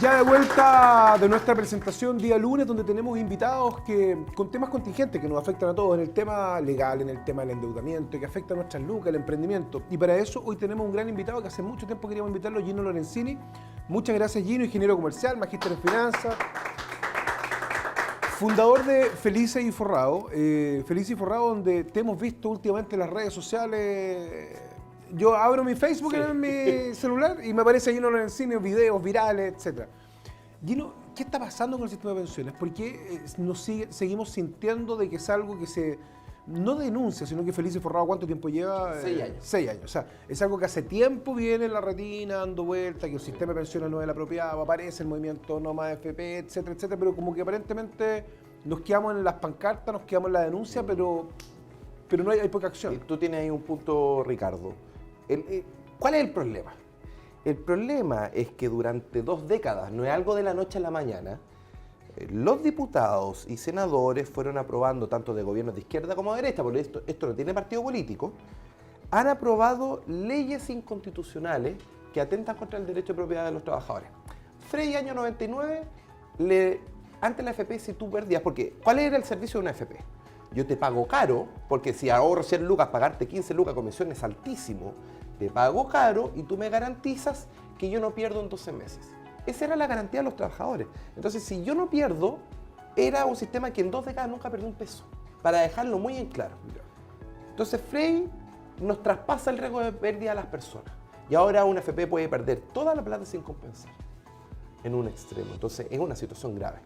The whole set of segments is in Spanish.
Ya de vuelta de nuestra presentación día lunes, donde tenemos invitados con temas contingentes que nos afectan a todos, en el tema legal, en el tema del endeudamiento, que afecta a nuestras lucas, el emprendimiento. Y para eso hoy tenemos un gran invitado que hace mucho tiempo queríamos invitarlo, Gino Lorenzini. Muchas gracias, Gino, ingeniero comercial, magíster en finanzas, fundador de Felices y Forrado. Felices y Forrado, donde te hemos visto últimamente en las redes sociales. Yo abro mi Facebook en mi celular y me aparece Gino Lorenzini, videos virales, etc. Gino, ¿qué está pasando con el sistema de pensiones? ¿Por qué seguimos sintiendo de que es algo que se no denuncia, sino que Felices y Forrado, ¿cuánto tiempo lleva? 6 años. 6 años. O sea, es algo que hace tiempo viene en la retina, dando vuelta, que el sistema de pensiones no es el apropiado, aparece el movimiento No Más FP, etcétera, etcétera, pero como que aparentemente nos quedamos en las pancartas, nos quedamos en la denuncia, pero no hay poca acción. Tú tienes ahí un punto, Ricardo. ¿Cuál es el problema? El problema es que durante 2 décadas, no es algo de la noche a la mañana, los diputados y senadores fueron aprobando, tanto de gobiernos de izquierda como de derecha, porque esto no tiene partido político, han aprobado leyes inconstitucionales que atentan contra el derecho de propiedad de los trabajadores. Frey, año 99, antes la AFP, si tú perdías, porque ¿cuál era el servicio de una AFP? Yo te pago caro, porque si ahorro 100 lucas, pagarte 15 lucas comisión es altísimo. Te pago caro y tú me garantizas que yo no pierdo en 12 meses. Esa era la garantía de los trabajadores. Entonces, si yo no pierdo, era un sistema que en 2 décadas nunca perdió un peso, para dejarlo muy en claro. Entonces, Frey nos traspasa el riesgo de pérdida a las personas. Y ahora una AFP puede perder toda la plata sin compensar, en un extremo. Entonces, es una situación grave.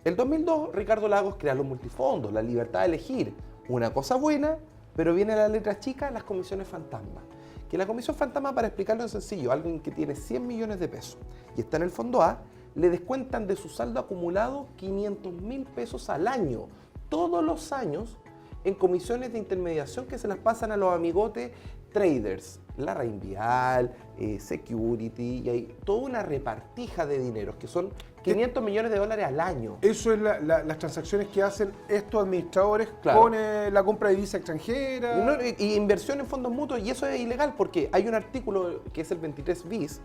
El 2002, Ricardo Lagos crea los multifondos, la libertad de elegir. Una cosa buena, pero viene la letra chica, las comisiones fantasma. Que la comisión fantasma, para explicarlo en sencillo, alguien que tiene 100 millones de pesos y está en el fondo A, le descuentan de su saldo acumulado 500.000 pesos al año, todos los años, en comisiones de intermediación que se las pasan a los amigotes traders, la Reinvial, Security, y hay toda una repartija de dineros, que son 500 millones de dólares al año. Eso es las transacciones que hacen estos administradores, claro, con la compra de divisa extranjera. Y inversión en fondos mutuos, y eso es ilegal porque hay un artículo que es el 23 bis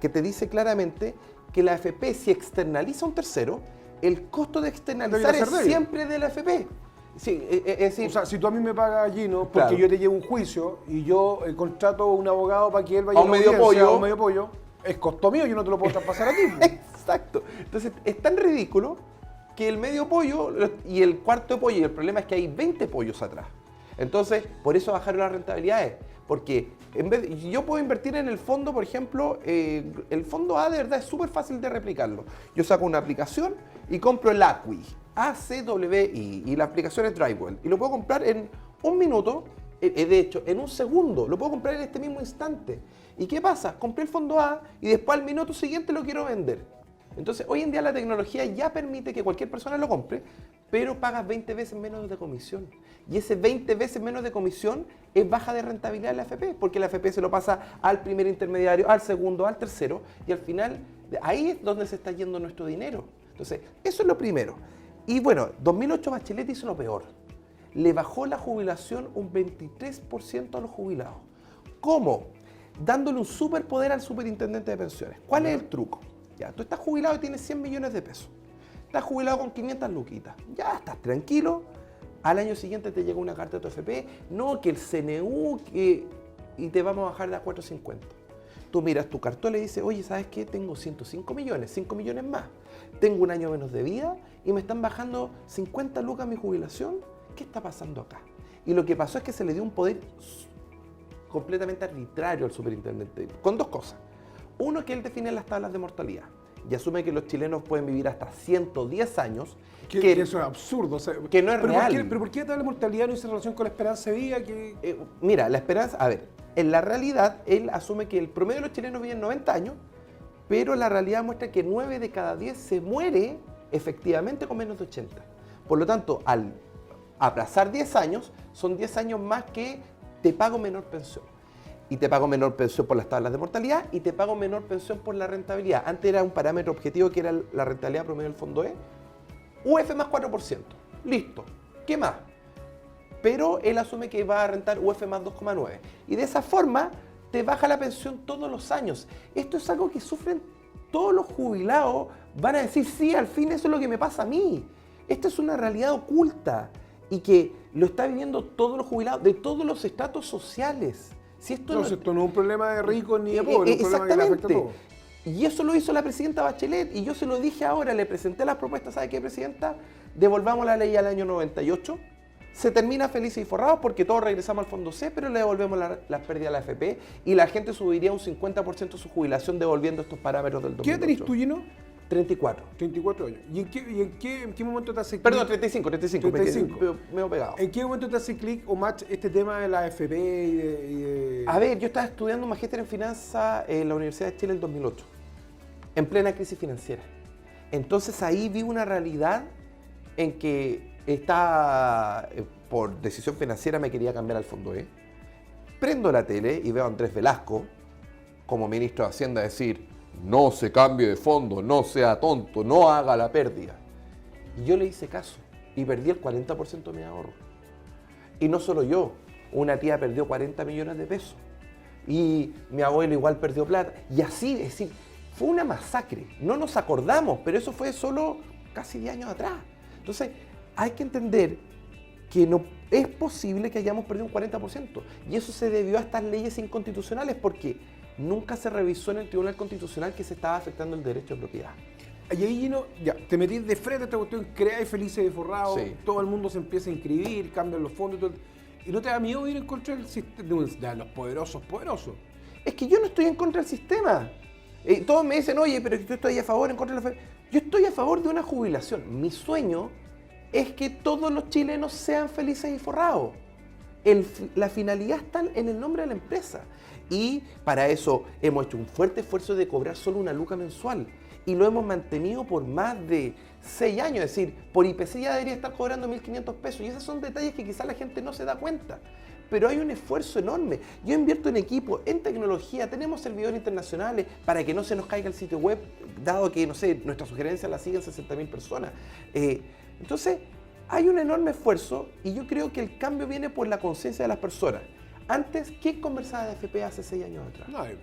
que te dice claramente que la AFP, si externaliza a un tercero, el costo de externalizar es siempre de la AFP. Sí, es decir, o sea, si tú a mí me pagas, Gino, porque claro, yo te llevo un juicio y yo contrato a un abogado para que él vaya a un medio pollo, es costo mío, yo no te lo puedo traspasar a ti. Exacto. Entonces, es tan ridículo que el medio pollo y el cuarto pollo, y el problema es que hay 20 pollos atrás. Entonces, por eso bajaron las rentabilidades. Porque yo puedo invertir en el fondo, por ejemplo, el fondo A de verdad es súper fácil de replicarlo. Yo saco una aplicación y compro el ACWI, ACWI, y la aplicación es Drywall. Y lo puedo comprar en un minuto, de hecho, en un segundo. Lo puedo comprar en este mismo instante. ¿Y qué pasa? Compré el fondo A y después al minuto siguiente lo quiero vender. Entonces, hoy en día la tecnología ya permite que cualquier persona lo compre, pero pagas 20 veces menos de comisión. Y ese 20 veces menos de comisión es baja de rentabilidad de la AFP, porque la AFP se lo pasa al primer intermediario, al segundo, al tercero, y al final ahí es donde se está yendo nuestro dinero. Entonces, eso es lo primero. Y bueno, 2008 Bachelet hizo lo peor. Le bajó la jubilación un 23% a los jubilados. ¿Cómo? Dándole un superpoder al superintendente de pensiones. ¿Cuál es el truco? Ya, tú estás jubilado y tienes 100 millones de pesos. Estás jubilado con 500 luquitas. Ya, estás tranquilo. Al año siguiente te llega una carta de tu AFP. No, que el CNU, y te vamos a bajar de a 450. Tú miras tu cartón y le dices, oye, ¿sabes qué? Tengo 105 millones, 5 millones más. Tengo un año menos de vida y me están bajando 50 lucas mi jubilación. ¿Qué está pasando acá? Y lo que pasó es que se le dio un poder completamente arbitrario al superintendente, con 2 cosas. Uno, que él define las tablas de mortalidad y asume que los chilenos pueden vivir hasta 110 años. Que eso es absurdo. O sea, que no es real. ¿Pero por qué la tabla de mortalidad no hizo relación con la esperanza de vida? Mira, la esperanza, a ver, en la realidad él asume que el promedio de los chilenos viven 90 años, pero la realidad muestra que 9 de cada 10 se muere efectivamente con menos de 80. Por lo tanto, al aplazar 10 años, son 10 años más que te pago menor pensión. Y te pago menor pensión por las tablas de mortalidad y te pago menor pensión por la rentabilidad. Antes era un parámetro objetivo que era la rentabilidad promedio del fondo E. UF más 4%. Listo. ¿Qué más? Pero él asume que va a rentar UF más 2,9. Y de esa forma te baja la pensión todos los años. Esto es algo que sufren todos los jubilados van a decir, sí, al fin eso es lo que me pasa a mí. Esta es una realidad oculta y que lo está viviendo todos los jubilados de todos los estratos sociales. Si esto esto no es un problema de ricos ni de pobres, es un problema que le afecta a todos. Y eso lo hizo la presidenta Bachelet, y yo se lo dije ahora, le presenté las propuestas, ¿sabe qué, presidenta? Devolvamos la ley al año 98, se termina felices y forrados porque todos regresamos al fondo C, pero le devolvemos las pérdidas a la AFP y la gente subiría un 50% su jubilación devolviendo estos parámetros del 2008. ¿Qué edad tenés tú, Gino? 34. 34 años. ¿Y en qué momento te hace clic? Perdón, 35. Me he pegado. ¿En qué momento te hace clic o match este tema de la AFP y de... A ver, yo estaba estudiando un magíster en finanzas en la Universidad de Chile en 2008, en plena crisis financiera. Entonces ahí vi una realidad en que por decisión financiera me quería cambiar al fondo E. Prendo la tele y veo a Andrés Velasco como ministro de Hacienda decir: no se cambie de fondo, no sea tonto, no haga la pérdida. Y yo le hice caso y perdí el 40% de mi ahorro. Y no solo yo, una tía perdió 40 millones de pesos. Y mi abuelo igual perdió plata. Y así, es decir, fue una masacre. No nos acordamos, pero eso fue solo casi 10 años atrás. Entonces, hay que entender que no es posible que hayamos perdido un 40%. Y eso se debió a estas leyes inconstitucionales porque nunca se revisó en el Tribunal Constitucional que se estaba afectando el derecho de propiedad. Y ahí, Gino, ya, te metís de frente a esta cuestión, creáis felices y forrados, Sí. todo el mundo se empieza a inscribir, cambian los fondos y todo. ¿Y no te da miedo ir en contra del sistema de los poderosos? Es que yo no estoy en contra del sistema. Todos me dicen, oye, pero yo estoy a favor, en contra de la... Yo estoy a favor de una jubilación. Mi sueño es que todos los chilenos sean felices y forrados. La finalidad está en el nombre de la empresa. Y para eso hemos hecho un fuerte esfuerzo de cobrar solo una luca mensual. Y lo hemos mantenido por más de 6 años. Es decir, por IPC ya debería estar cobrando 1.500 pesos. Y esos son detalles que quizás la gente no se da cuenta. Pero hay un esfuerzo enorme. Yo invierto en equipo, en tecnología, tenemos servidores internacionales para que no se nos caiga el sitio web, dado que, no sé, nuestra sugerencia la siguen 60.000 personas. Entonces, hay un enorme esfuerzo y yo creo que el cambio viene por la conciencia de las personas. Antes, ¿quién conversaba de FP hace 6 años atrás? Nadie.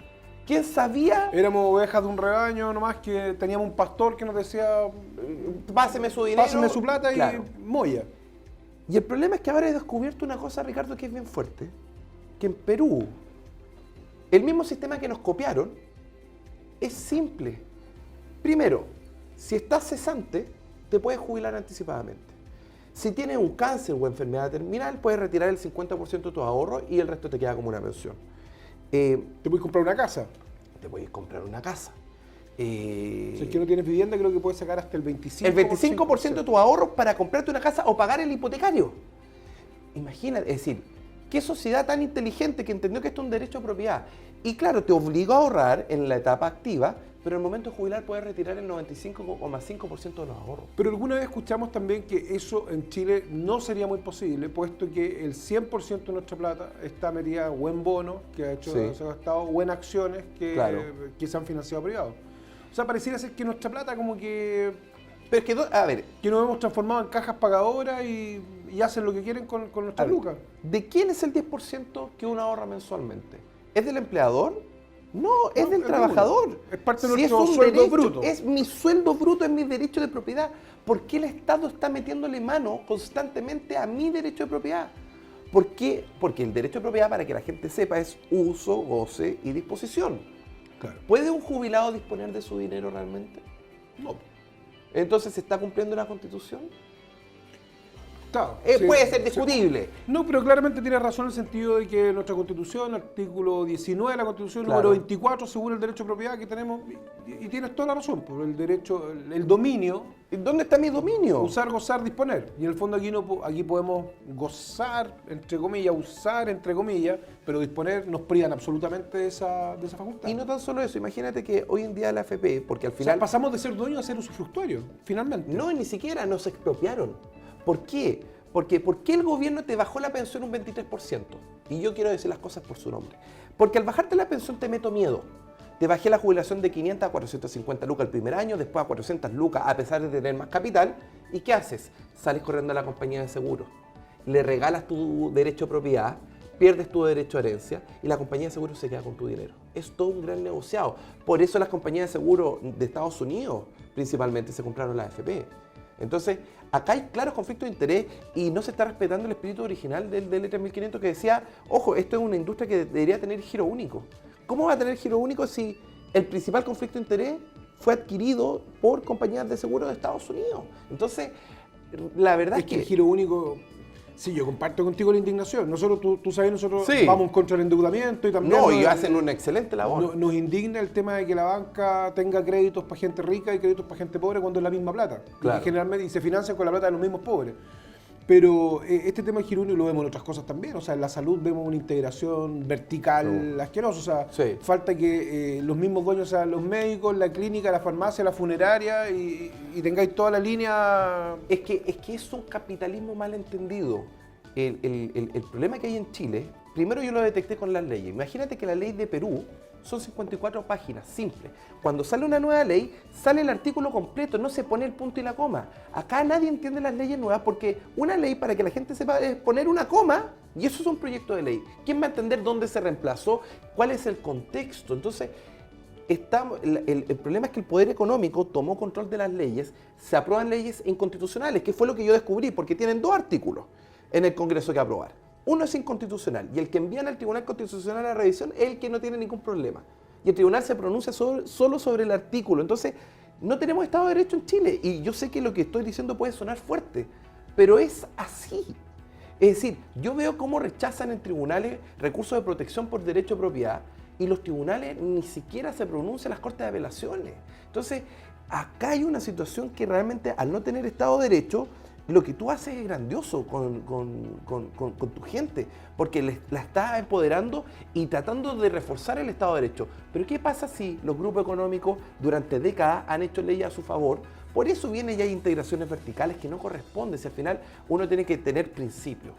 ¿Quién sabía? Éramos ovejas de un rebaño nomás que teníamos un pastor que nos decía Páseme su dinero. páseme su plata Claro. y moya. Y el problema es que ahora he descubierto una cosa, Ricardo, que es bien fuerte. Que en Perú, el mismo sistema que nos copiaron es simple. Primero, si estás cesante, te puedes jubilar anticipadamente. Si tienes un cáncer o enfermedad terminal, puedes retirar el 50% de tus ahorros y el resto te queda como una pensión. Te puedes comprar una casa. Te puedes comprar una casa. Si es que no tienes vivienda, creo que puedes sacar hasta el 25%. El 25% de tus ahorros para comprarte una casa o pagar el hipotecario. Imagínate, es decir, qué sociedad tan inteligente que entendió que esto es un derecho a propiedad. Y claro, te obligó a ahorrar en la etapa activa, pero en el momento de jubilar puedes retirar el 95,5% de los ahorros. Pero alguna vez escuchamos también que eso en Chile no sería muy posible, puesto que el 100% de nuestra plata está metida o en bonos, que ha hecho, Sí. se ha gastado, o en acciones Claro. que se han financiado privados. O sea, pareciera ser que nuestra plata como que Pero es que, a ver, nos hemos transformado en cajas pagadoras y hacen lo que quieren con a nuestras ver, lucas. ¿de quién es el 10% que uno ahorra mensualmente? ¿Es del empleador? No, es del es trabajador. de uno. Es parte de Si nuestro un sueldo derecho, bruto. Es mi sueldo bruto, es mi derecho de propiedad. ¿Por qué el Estado está metiéndole mano constantemente a mi derecho de propiedad? ¿Por qué? Porque el derecho de propiedad, para que la gente sepa, es uso, goce y disposición. Claro. ¿Puede un jubilado disponer de su dinero realmente? No. Entonces, ¿se está cumpliendo la Constitución? Claro, sí, Puede ser sí. discutible. No, pero claramente tiene razón en el sentido de que nuestra Constitución, artículo 19 de la Constitución, Claro. número 24, según el derecho de propiedad que tenemos, y tienes toda la razón, por el derecho, el dominio, ¿Dónde está mi dominio? usar, gozar, disponer. Y en el fondo aquí, aquí podemos gozar, entre comillas, usar, entre comillas, pero disponer nos privan absolutamente de esa facultad. Y no tan solo eso, imagínate que hoy en día la AFP, porque al O sea, final... pasamos de ser dueños a ser usufructuarios, finalmente. No, ni siquiera nos expropiaron. ¿Por qué? Porque ¿por qué el gobierno te bajó la pensión un 23%? Y yo quiero decir las cosas por su nombre. Porque al bajarte la pensión te meto miedo. Te bajé la jubilación de 500 a 450 lucas el primer año, después a 400 lucas a pesar de tener más capital. ¿Y qué haces? Sales corriendo a la compañía de seguros. Le regalas tu derecho de propiedad pierdes tu derecho a herencia y la compañía de seguros se queda con tu dinero. Es todo un gran negociado. Por eso las compañías de seguro de Estados Unidos principalmente se compraron las AFP. Entonces, acá hay claros conflictos de interés y no se está respetando el espíritu original del DL3500 que decía, ojo, esto es una industria que debería tener giro único. ¿Cómo va a tener giro único si el principal conflicto de interés fue adquirido por compañías de seguro de Estados Unidos? Entonces, la verdad es que el giro único... Sí, yo comparto contigo la indignación. Nosotros, tú sabes, nosotros Sí. vamos contra el endeudamiento y también... no, y hacen una excelente labor. Nos indigna el tema de que la banca tenga créditos para gente rica y créditos para gente pobre cuando es la misma plata. Claro. Y generalmente y se financian con la plata de los mismos pobres. Pero este tema del giro único lo vemos en otras cosas también. O sea, en la salud vemos una integración vertical asquerosa. O sea, Sí. falta que los mismos dueños sean los médicos, la clínica, la farmacia, la funeraria y tengáis toda la línea... Es que es un capitalismo mal entendido. El problema que hay en Chile, primero yo lo detecté con las leyes. Imagínate que la ley de Perú son 54 páginas, simple. Cuando sale una nueva ley, sale el artículo completo, no se pone el punto y la coma. Acá nadie entiende las leyes nuevas porque una ley, para que la gente sepa, es poner una coma y eso es un proyecto de ley. ¿Quién va a entender dónde se reemplazó? ¿Cuál es el contexto? Entonces, el problema es que el poder económico tomó control de las leyes, se aprueban leyes inconstitucionales, que fue lo que yo descubrí, porque tienen 2 artículos en el Congreso que aprobar. Uno es inconstitucional y el que envían al Tribunal Constitucional a la revisión es el que no tiene ningún problema. Y el tribunal se pronuncia solo sobre el artículo. Entonces, no tenemos Estado de Derecho en Chile. Y yo sé que lo que estoy diciendo puede sonar fuerte, pero es así. Es decir, yo veo cómo rechazan en tribunales recursos de protección por derecho de propiedad y los tribunales ni siquiera se pronuncian en las cortes de apelaciones. Entonces, acá hay una situación que realmente, al no tener Estado de Derecho, lo que tú haces es grandioso con tu gente, porque la estás empoderando y tratando de reforzar el Estado de Derecho. Pero ¿qué pasa si los grupos económicos durante décadas han hecho leyes a su favor? Por eso viene ya integraciones verticales que no corresponden. Si al final uno tiene que tener principios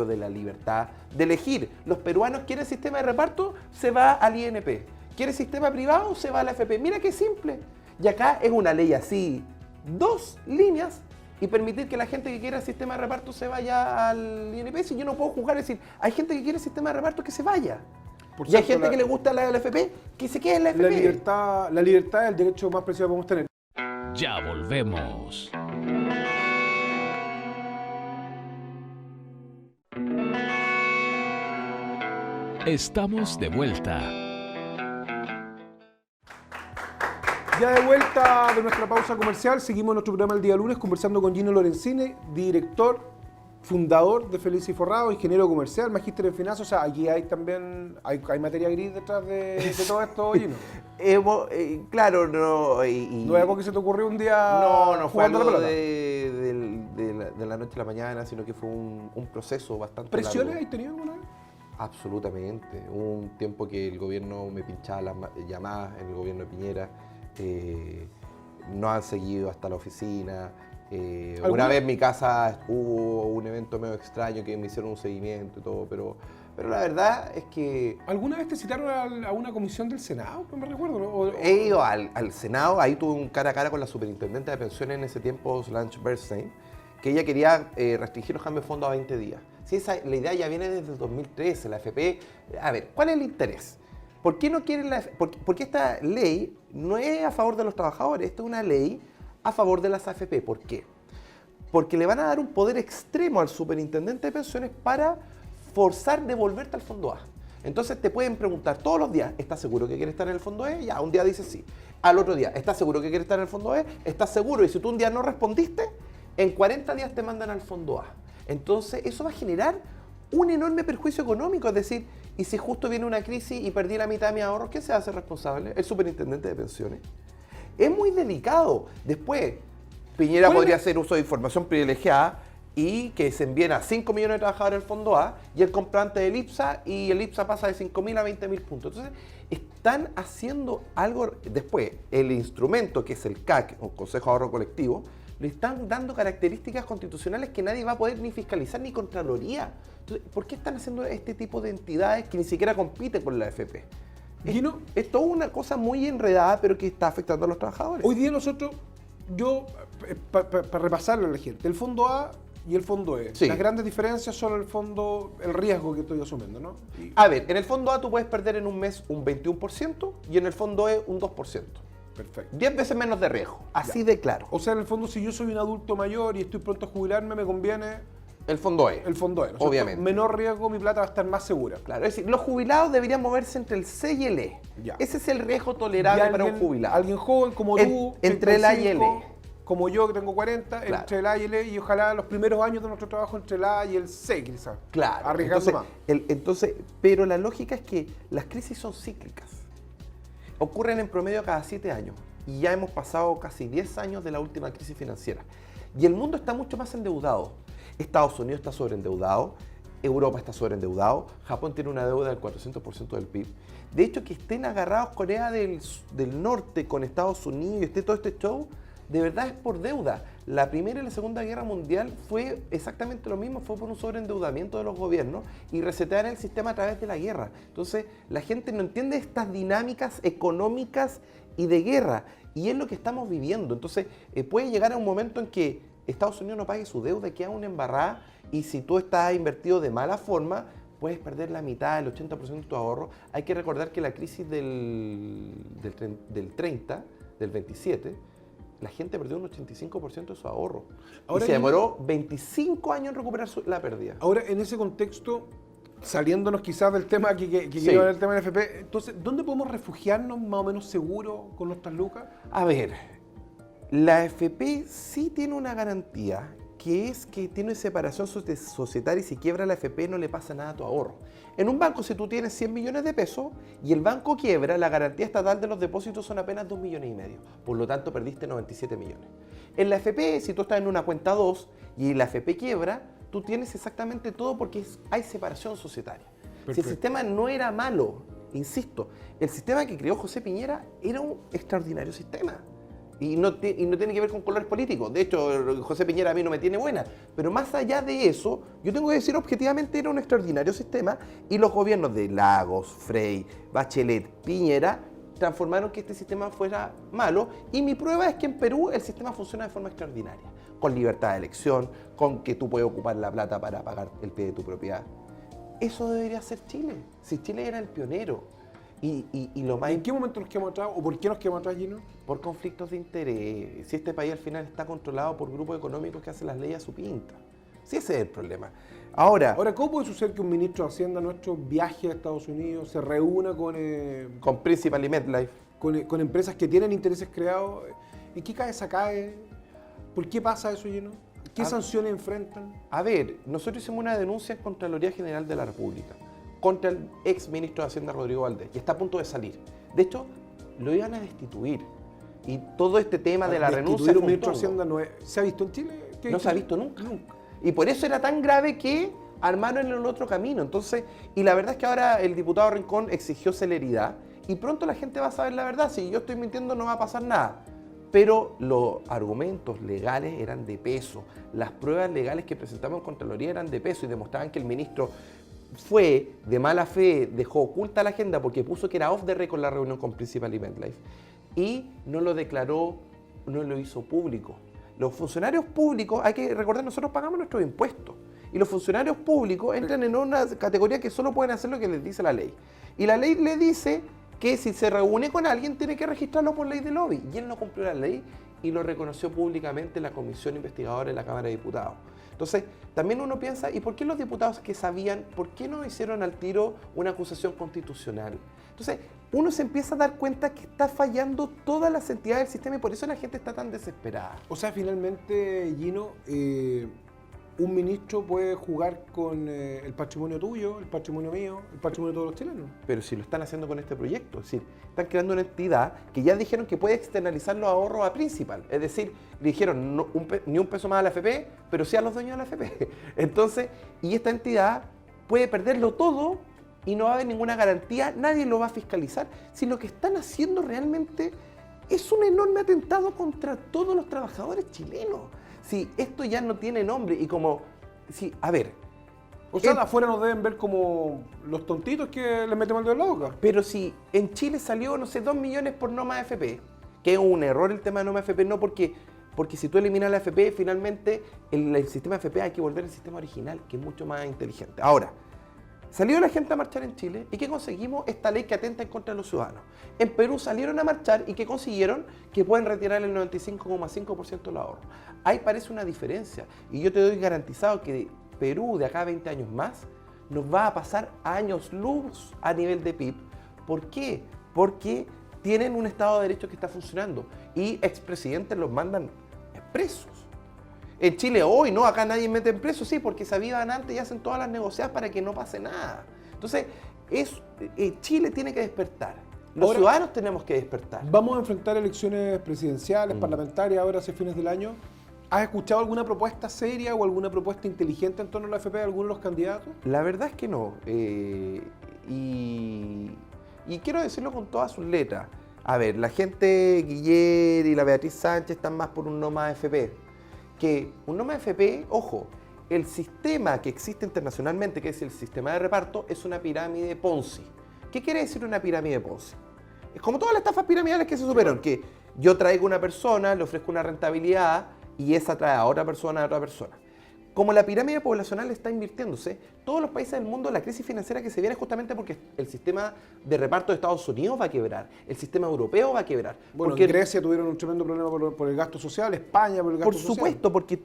de la libertad, de elegir. Los peruanos quieren sistema de reparto, se va al INP. Quieren sistema privado, se va a la AFP. Mira qué simple. Y acá es una ley así, 2 líneas, y permitir que la gente que quiera el sistema de reparto se vaya al INP. Si yo no puedo juzgar, es decir, hay gente que quiere el sistema de reparto que se vaya. Por Y hay cierto, gente que le gusta la AFP, que se quede en la AFP. La libertad es el derecho más preciado que podemos tener. Ya volvemos. Estamos de vuelta. Ya de vuelta de nuestra pausa comercial, seguimos nuestro programa el día lunes conversando con Gino Lorenzini, director, fundador de Feliz y Forrado, ingeniero comercial, magíster en finanzas. O sea, aquí hay también hay materia gris detrás de todo esto, Gino. Claro, no. No es algo que se te ocurrió un día No fue jugando algo la pelota. de la noche a la mañana, sino que fue un proceso bastante ¿Presiones largo. has tenido alguna vez? Absolutamente. Hubo un tiempo que el gobierno me pinchaba las llamadas, en el gobierno de Piñera. No han seguido hasta la oficina. Una vez en mi casa hubo un evento medio extraño que me hicieron un seguimiento y todo, pero la verdad es que... ¿Alguna vez te citaron a una comisión del Senado? No me recuerdo, ¿no? He ido al Senado, ahí tuve un cara a cara con la superintendente de pensiones en ese tiempo, Solange Bernstein, que ella quería restringir los cambios de fondos a 20 días. Sí, la idea ya viene desde el 2013, la AFP. A ver, ¿cuál es el interés? ¿Por qué no quieren porque esta ley no es a favor de los trabajadores? Esta es una ley a favor de las AFP. ¿Por qué? Porque le van a dar un poder extremo al superintendente de pensiones para forzar devolverte al fondo A. Entonces te pueden preguntar todos los días, ¿estás seguro que quieres estar en el fondo E? Ya, un día dices sí. Al otro día, ¿estás seguro que quieres estar en el fondo E? ¿Estás seguro? Y si tú un día no respondiste, en 40 días te mandan al fondo A. Entonces eso va a generar un enorme perjuicio económico. Es decir, ¿y si justo viene una crisis y perdí la mitad de mis ahorros? ¿Quién se hace responsable? El superintendente de pensiones. Es muy delicado. Después, Piñera podría hacer uso de información privilegiada y que se envíen a 5 millones de trabajadores al fondo A y el comprante del IPSA, y el IPSA pasa de 5.000 a 20.000 puntos. Entonces, están haciendo algo. Después, el instrumento que es el CAC, o Consejo de Ahorro Colectivo, le están dando características constitucionales que nadie va a poder ni fiscalizar ni Contraloría. Entonces, ¿por qué están haciendo este tipo de entidades que ni siquiera compiten con la AFP? Es toda una cosa muy enredada, pero que está afectando a los trabajadores. Hoy día nosotros, para repasarlo a la gente, el fondo A y el fondo E. Sí. Las grandes diferencias son el fondo, el riesgo que estoy asumiendo, ¿no? Y- A ver, en el fondo A tú puedes perder en un mes un 21% y en el fondo E un 2%. perfecto. 10 veces menos de riesgo, así Ya. de claro. O sea, en el fondo, si yo soy un adulto mayor y estoy pronto a jubilarme, me conviene El fondo E. el fondo E, ¿no es cierto? Obviamente. Menor riesgo, mi plata va a estar más segura. Claro, es decir, los jubilados deberían moverse entre el C y el E. Ya. Ese es el riesgo Y tolerable para un jubilado. Alguien joven como En- tú, entre el A y el 35, E. como yo que tengo 40, Claro. entre el A y el E, y ojalá los primeros años de nuestro trabajo entre el A y el C, quizás. Claro. Arriesgando Entonces, pero la lógica es que las crisis son cíclicas. Ocurren en promedio cada 7 años. Y ya hemos pasado casi 10 años de la última crisis financiera. Y el mundo está mucho más endeudado. Estados Unidos está sobreendeudado, Europa está sobreendeudado, Japón tiene una deuda del 400% del PIB. De hecho, que estén agarrados Corea del Norte con Estados Unidos y esté todo este show, de verdad es por deuda. La Primera y la Segunda Guerra Mundial fue exactamente lo mismo, fue por un sobreendeudamiento de los gobiernos y resetear el sistema a través de la guerra. Entonces, la gente no entiende estas dinámicas económicas y de guerra, y es lo que estamos viviendo. Entonces, puede llegar a un momento en que Estados Unidos no pague su deuda, queda una embarrada, y si tú estás invertido de mala forma, puedes perder la mitad, el 80% de tu ahorro. Hay que recordar que la crisis del 30, del 27, la gente perdió un 85% de su ahorro. Ahora Y se yo- demoró 25 años en recuperar la pérdida. Ahora, en ese contexto, saliéndonos quizás del tema que Sí. quiero ver el tema del FP, entonces, ¿dónde podemos refugiarnos más o menos seguros con nuestras lucas? A ver, la FP sí tiene una garantía, que es que tiene separación societaria y si quiebra la FP no le pasa nada a tu ahorro. En un banco, si tú tienes 100 millones de pesos y el banco quiebra, la garantía estatal de los depósitos son apenas 2,5 millones. Por lo tanto, perdiste 97 millones. En la FP, si tú estás en una cuenta 2 y la FP quiebra, tú tienes exactamente todo porque hay separación societaria. Si el Perfecto. sistema no era malo, insisto, el sistema que creó José Piñera era un extraordinario sistema. Y no tiene que ver con colores políticos. De hecho, José Piñera a mí no me tiene buena. Pero más allá de eso, yo tengo que decir objetivamente era un extraordinario sistema y los gobiernos de Lagos, Frey, Bachelet, Piñera transformaron que este sistema fuera malo. Y mi prueba es que en Perú el sistema funciona de forma extraordinaria. Con libertad de elección, con que tú puedes ocupar la plata para pagar el pie de tu propiedad. Eso debería ser Chile. Si Chile era el pionero. Y lo más ¿En qué momento nos quedamos atrás o por qué nos quedamos atrás, Gino? por conflictos de interés. Si este país al final está controlado por grupos económicos que hacen las leyes a su pinta. Si ese es el problema. Ahora, Ahora, ¿cómo puede suceder que un ministro de Hacienda nuestro viaje a Estados Unidos, se reúna con Principal y MetLife, con empresas que tienen intereses creados? ¿Y qué cabeza cae? ¿Por qué pasa eso, Gino? ¿Qué Ah. sanciones enfrentan? a ver, nosotros hicimos una denuncia en Contraloría General de la República contra el ex ministro de Hacienda Rodrigo Valdés, que está a punto de salir. De hecho, lo iban a destituir. Y todo este tema de la renuncia Destituir fue un ministro de tongo. Hacienda no es- ¿se ha visto en Chile? ¿Qué No se ha Chile? visto nunca. Nunca. Y por eso era tan grave que armaron el otro camino. Entonces, y la verdad es que ahora el diputado Rincón exigió celeridad y pronto la gente va a saber la verdad. Si yo estoy mintiendo no va a pasar nada. Pero los argumentos legales eran de peso. Las pruebas legales que presentamos en Contraloría eran de peso y demostraban que el ministro fue de mala fe, dejó oculta la agenda porque puso que era off the record la reunión con Principal y MetLife y no lo declaró, no lo hizo público. Los funcionarios públicos, hay que recordar, nosotros pagamos nuestros impuestos y los funcionarios públicos entran en una categoría que solo pueden hacer lo que les dice la ley. Y la ley le dice que si se reúne con alguien tiene que registrarlo por ley de lobby. Y él no cumplió la ley y lo reconoció públicamente la comisión investigadora de la Cámara de Diputados. Entonces, también uno piensa, ¿y por qué los diputados que sabían, por qué no hicieron al tiro una acusación constitucional? Entonces, uno se empieza a dar cuenta que está fallando todas las entidades del sistema y por eso la gente está tan desesperada. O sea, finalmente, Gino, un ministro puede jugar con el patrimonio tuyo, el patrimonio mío, el patrimonio de todos los chilenos. Pero si lo están haciendo con este proyecto, es decir, están creando una entidad que ya dijeron que puede externalizar los ahorros a Principal. Es decir, le dijeron ni un peso más a la AFP, pero sí a los dueños de la AFP. Entonces, y esta entidad puede perderlo todo y no va a haber ninguna garantía, nadie lo va a fiscalizar. Si lo que están haciendo realmente es un enorme atentado contra todos los trabajadores chilenos. Si esto ya no tiene nombre y como, si, a ver, O sea, de afuera nos deben ver como los tontitos que les metemos el dedo en la boca. pero si en Chile salió, no sé, 2 millones por Noma AFP, que es un error el tema de Noma AFP, no porque Porque si tú eliminas la AFP, finalmente el sistema AFP hay que volver al sistema original, que es mucho más inteligente. Ahora, salió la gente a marchar en Chile y ¿qué conseguimos? Esta ley que atenta en contra de los ciudadanos. En Perú salieron a marchar y ¿qué consiguieron? Que pueden retirar el 95,5% del ahorro. Ahí parece una diferencia. Y yo te doy garantizado que Perú de acá a 20 años más nos va a pasar años luz a nivel de PIB. ¿Por qué? Porque tienen un Estado de Derecho que está funcionando y expresidentes los mandan presos. En Chile hoy, no, acá nadie mete en preso, sí, porque se avivan antes y hacen todas las negociadas para que no pase nada. Entonces, Chile tiene que despertar. Los ciudadanos tenemos que despertar. Vamos a enfrentar elecciones presidenciales, parlamentarias, ahora hacia fines del año. ¿Has escuchado alguna propuesta seria o alguna propuesta inteligente en torno a la AFP de algunos de los candidatos? La verdad es que no. Y quiero decirlo con todas sus letras. A ver, la gente Guiller y la Beatriz Sánchez están más por un no más AFP. Que un no más AFP, ojo, el sistema que existe internacionalmente, que es el sistema de reparto, es una pirámide Ponzi. ¿Qué quiere decir una pirámide Ponzi? Es como todas las estafas piramidales que se superan, que yo traigo a una persona, le ofrezco una rentabilidad y esa trae a otra persona, a otra persona. Como la pirámide poblacional está invirtiéndose, todos los países del mundo, la crisis financiera que se viene es justamente porque el sistema de reparto de Estados Unidos va a quebrar, el sistema europeo va a quebrar. Bueno, porque en Grecia tuvieron un tremendo problema por el gasto social, España por el gasto social. Por supuesto, porque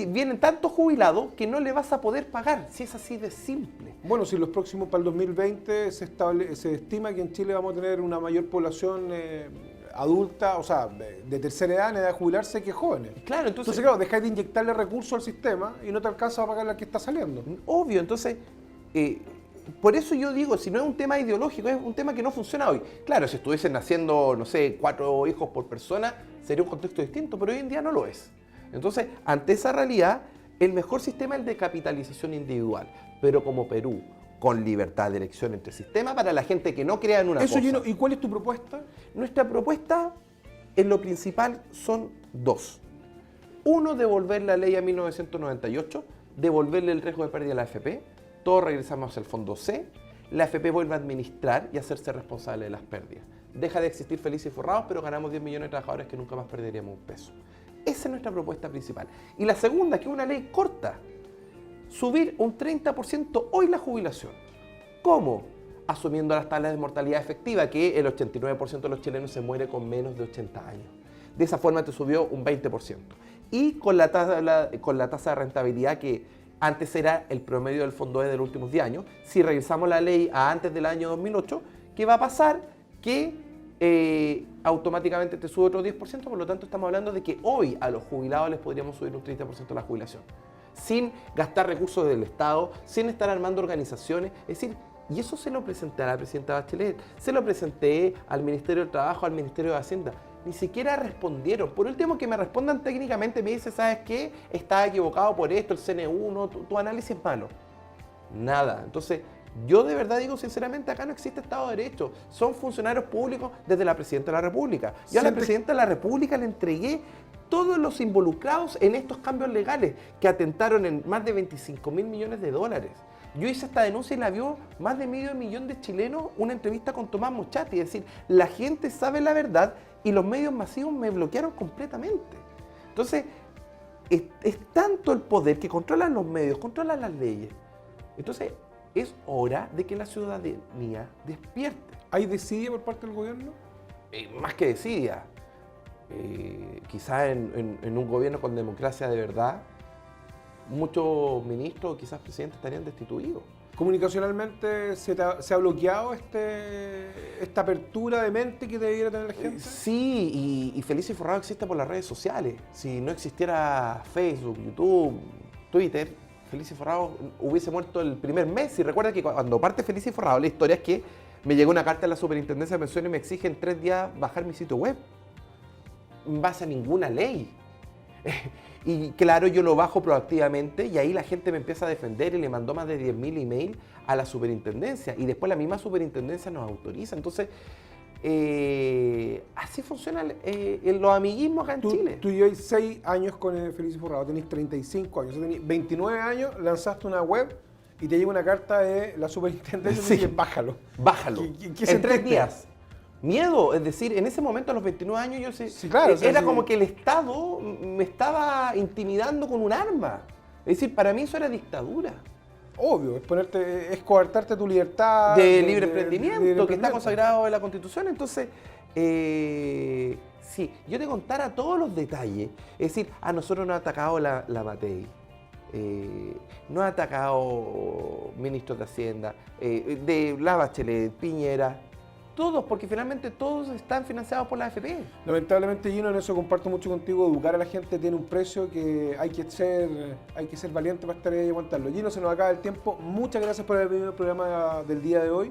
vienen tantos jubilados que no le vas a poder pagar, si es así de simple. Bueno, si los próximos para el 2020 se estima que en Chile vamos a tener una mayor población adulta, o sea, de tercera edad, en edad de jubilarse, que jóvenes. Claro, entonces Claro, dejáis de inyectarle recursos al sistema y no te alcanza a pagar la que está saliendo. Obvio, entonces, por eso yo digo, si no es un tema ideológico, es un tema que no funciona hoy. Claro, si estuviesen naciendo, no sé, 4 hijos por persona, sería un contexto distinto, pero hoy en día no lo es. Entonces, ante esa realidad, el mejor sistema es el de capitalización individual, pero como Perú, con libertad de elección entre sistemas para la gente que no crea en una cosa. Gino, ¿y cuál es tu propuesta? Nuestra propuesta, en lo principal, son 2. Uno, devolver la ley a 1998, devolverle el riesgo de pérdida a la AFP, todos regresamos al fondo C, la AFP vuelve a administrar y hacerse responsable de las pérdidas. Deja de existir felices y forrados, pero ganamos 10 millones de trabajadores que nunca más perderíamos un peso. Esa es nuestra propuesta principal. Y la segunda, que es una ley corta, subir un 30% hoy la jubilación. ¿Cómo? Asumiendo las tablas de mortalidad efectiva, que el 89% de los chilenos se muere con menos de 80 años. De esa forma te subió un 20%. Y con la tasa de rentabilidad que antes era el promedio del Fondo E de los últimos 10 años, si revisamos la ley a antes del año 2008, ¿qué va a pasar? Que automáticamente te sube otro 10%, por lo tanto estamos hablando de que hoy a los jubilados les podríamos subir un 30% la jubilación, sin gastar recursos del Estado, sin estar armando organizaciones, es decir, y eso se lo presenté a la presidenta Bachelet, se lo presenté al Ministerio del Trabajo, al Ministerio de Hacienda, ni siquiera respondieron. Por último, que me respondan técnicamente, me dice, ¿sabes qué? Estaba equivocado por esto, el CNU, tu análisis es malo. Nada, entonces yo de verdad digo sinceramente, acá no existe Estado de Derecho, son funcionarios públicos desde la Presidenta de la República. Yo a la Presidenta de la República le entregué todos los involucrados en estos cambios legales que atentaron en más de 25.000 millones de dólares. Yo hice esta denuncia y la vio más de medio millón de chilenos, una entrevista con Tomás Mochati, es decir, la gente sabe la verdad y los medios masivos me bloquearon completamente. Entonces, es tanto el poder que controlan los medios, controlan las leyes. Entonces, es hora de que la ciudadanía despierte. ¿Hay desidia por parte del gobierno? Más que desidia. Quizás en un gobierno con democracia de verdad, muchos ministros o quizás presidentes estarían destituidos. ¿Comunicacionalmente se ha bloqueado esta apertura de mente que debiera tener la gente? Sí, y Feliz y Forrado existe por las redes sociales. Si no existiera Facebook, YouTube, Twitter, Feliz y Forrado hubiese muerto el primer mes. Y recuerda que cuando parte Feliz y Forrado, la historia es que me llegó una carta de la Superintendencia de Pensiones y me exigen 3 días bajar mi sitio web. En base a ninguna ley. Y claro, yo lo bajo proactivamente y ahí la gente me empieza a defender y le mandó más de 10.000 emails a la superintendencia y después la misma superintendencia nos autoriza. Entonces, así funciona los amiguismos acá en Chile. Tú llevas 6 años con Feliz y Forrado, tenés 35 años, tenés 29 años, lanzaste una web y te llega una carta de la superintendencia y te dice, bájalo. Bájalo. ¿Qué en 3 sentiste? días. Miedo, es decir, en ese momento a los 29 años yo Sí, claro, o sea, era sí. como que el Estado me estaba intimidando con un arma. Es decir, para mí eso era dictadura. Obvio, es coartarte tu libertad. De libre emprendimiento, libre que está emprendimiento. consagrado en la Constitución. Entonces, sí, yo te contara todos los detalles. Es decir, a nosotros nos ha atacado la Matei, nos ha atacado ministros de Hacienda, de la Bachelet, Piñera, todos, porque finalmente todos están financiados por la AFP. Lamentablemente, Gino, en eso comparto mucho contigo. Educar a la gente tiene un precio que hay que ser valiente para estar ahí y aguantarlo. Gino, se nos acaba el tiempo. Muchas gracias por haber venido al programa del día de hoy.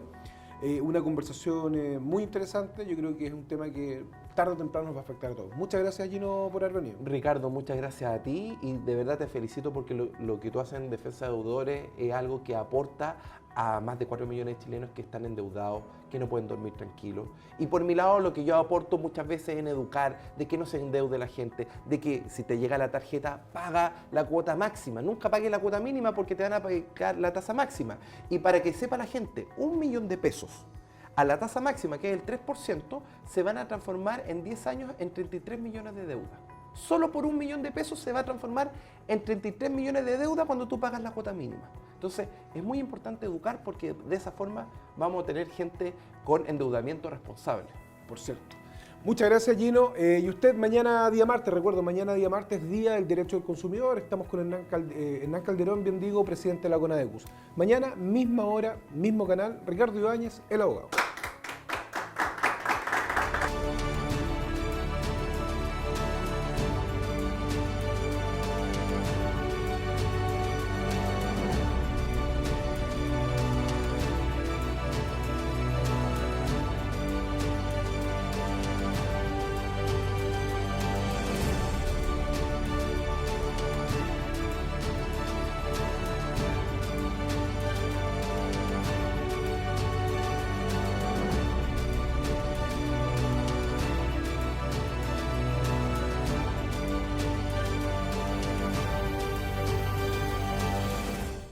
Una conversación muy interesante. Yo creo que es un tema que tarde o temprano nos va a afectar a todos. Muchas gracias, Gino, por haber venido. Ricardo, muchas gracias a ti y de verdad te felicito porque lo que tú haces en defensa de deudores es algo que aporta a más de 4 millones de chilenos que están endeudados, que no pueden dormir tranquilos. Y por mi lado, lo que yo aporto muchas veces en educar, de que no se endeude la gente, de que si te llega la tarjeta, paga la cuota máxima. Nunca pague la cuota mínima porque te van a pagar la tasa máxima. Y para que sepa la gente, 1 millón de pesos a la tasa máxima, que es el 3%, se van a transformar en 10 años en 33 millones de deuda. Solo por 1 millón de pesos se va a transformar en 33 millones de deuda cuando tú pagas la cuota mínima. Entonces, es muy importante educar porque de esa forma vamos a tener gente con endeudamiento responsable. Por cierto. Muchas gracias, Gino. Y usted, mañana día martes, recuerdo, mañana día martes, Día del Derecho del Consumidor. Estamos con Hernán Calderón, bien digo, presidente de la CONADECUS. Mañana, misma hora, mismo canal, Ricardo Ibáñez, el abogado.